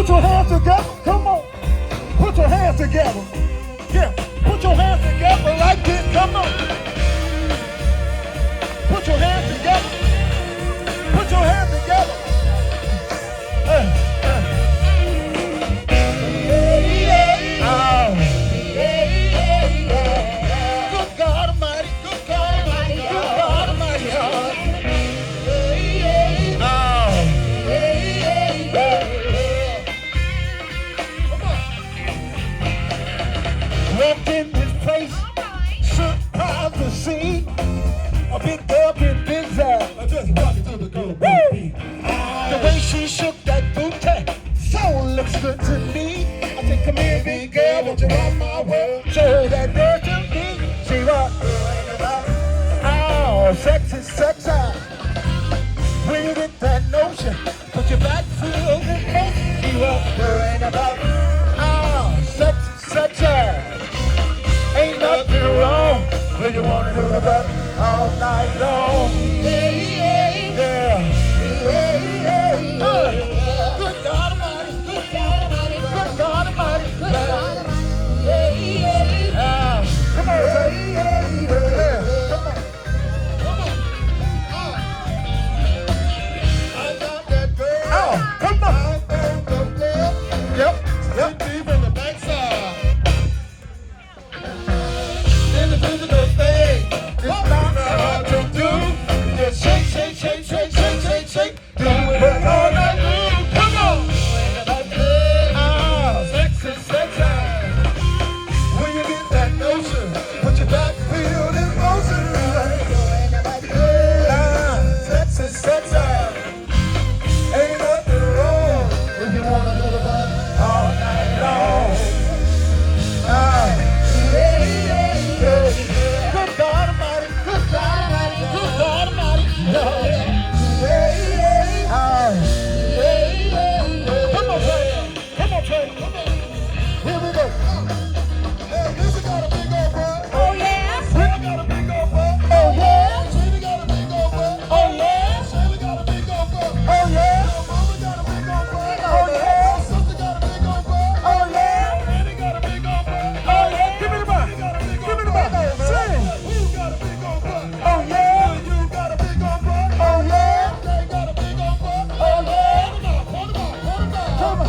Put your hands together. Come on. Put your hands together. Yeah. Put your hands together like this. Come on. Put your hands together. Put your hands together. Good God Almighty. Good God Almighty. Good God Almighty. Walked in this place, surprised to see a big girl in this ass. I just walked into the girl. The way she shook that booty, so looks good to me. I said, come here, big girl, won't you rock my world? Show that girl to me. She rock. Oh, sexy, sexy. When you get that notion, put your back to the motion. She rock. Ain't about. Oh, sexy, sexy. Ain't nothing wrong when you wanna do it all night long. Yeah. Good God Almighty, good God Almighty, good God Almighty, good God Almighty. Come on, I got that girl. Oh, come on. Yep. Deep in the backside. In the physical thing, it's not hard to do. Just shake, shake, shake, shake, shake, shake, shake. Do it all night long. Come on. Sexy, sexy. When you get that notion, put your back, feel in motion. Sexy, sexy. Ain't nothing wrong if you wanna do it all night long. Good God Almighty, good God Almighty, good God Almighty. Come on, Trey. Come on, Trey. Come on. Here we go. Hey, this got a big old butt. Oh, yeah. Trey got a big old butt. Oh, yeah. Trey got a big old butt. Oh, yeah. Shayla got a big old butt. Oh, yeah. Mama got a big old butt. Oh, yeah. Sister got a big old butt. Oh, yeah. Daddy got a big old butt. Oh, yeah. Give me the butt. Give me the butt. Sing. Who got a big old butt? Oh, yeah. You got a big old butt. Oh, yeah. They got a big old butt. Oh, yeah. Hold them up. Come on.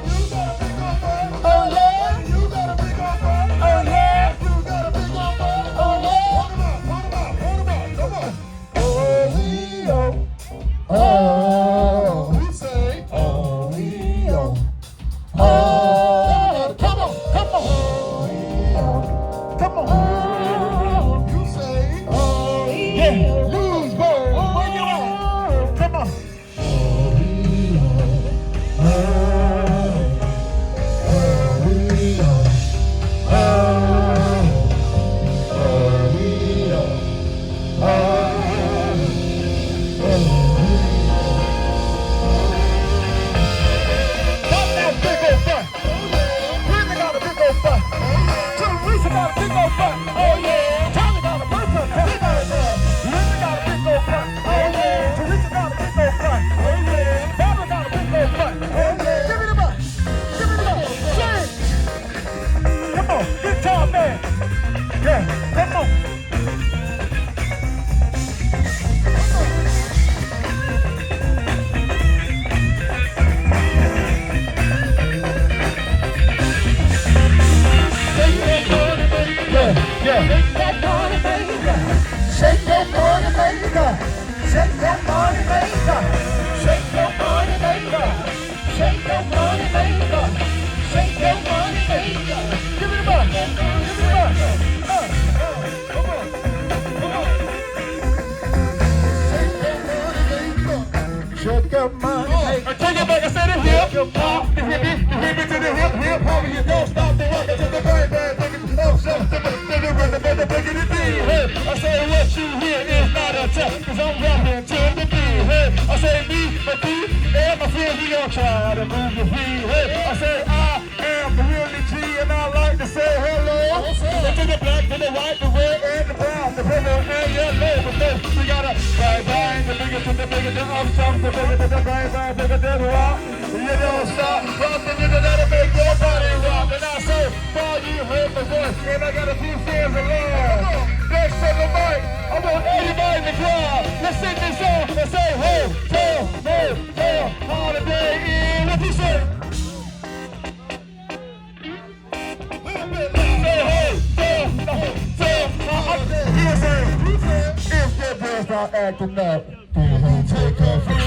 You got a big old butt. Oh, yeah. You got a big old butt. Oh, yeah. You got a big old butt. Oh, yeah. Hold them up. Come on. Oh, oh. We say, oh, oh. Come on. Come on. You say, oh, yeah. Lose, boy. Where you at? Come on. Pop that big old butt. Brenda got a big old butt. Teresa got a big old butt. Oh yeah. Charlie got a big old butt. Linda got a big old butt. Oh yeah. Teresa got a big old butt. Oh yeah. Barbara got a big old butt. Oh yeah. Give me the butt. Give me the butt. Sing. Come on, guitar man. Yeah, come on. Yeah. Shake that money, baby. Shake that money, baby. Shake that money, baby. Shake that money, baby. Shake that money, baby. Shake that money, baby. Give me the butt. Give me the butt. Come on. Shake that money, baby. Shake that money, baby. Take it back. I said it here. You hit me to the hip. Homie, you don't stop the rock until the bang bang. I say what you hear is not a test, cause I'm rapping to the beat. Hey, I say me, my feet, and my friends, we gon' try to move your feet. Hey, I say I am the real G, and I like to say hello. To the black, to the white, the red, and the brown, the purple, and yellow. But then we gotta bang bang, the bigger to the bigger, the up jump, the bigger to the bang bang, bigger to the rock. You don't stop. Rock the nigga that'll make your body rock. And I say, while you heard the voice, and I got a few fans along. Next to the mic, I want everybody in the crowd. Let's sing this song and say, hotel, holiday in. What you say? If that boy's not acting up, then he take off.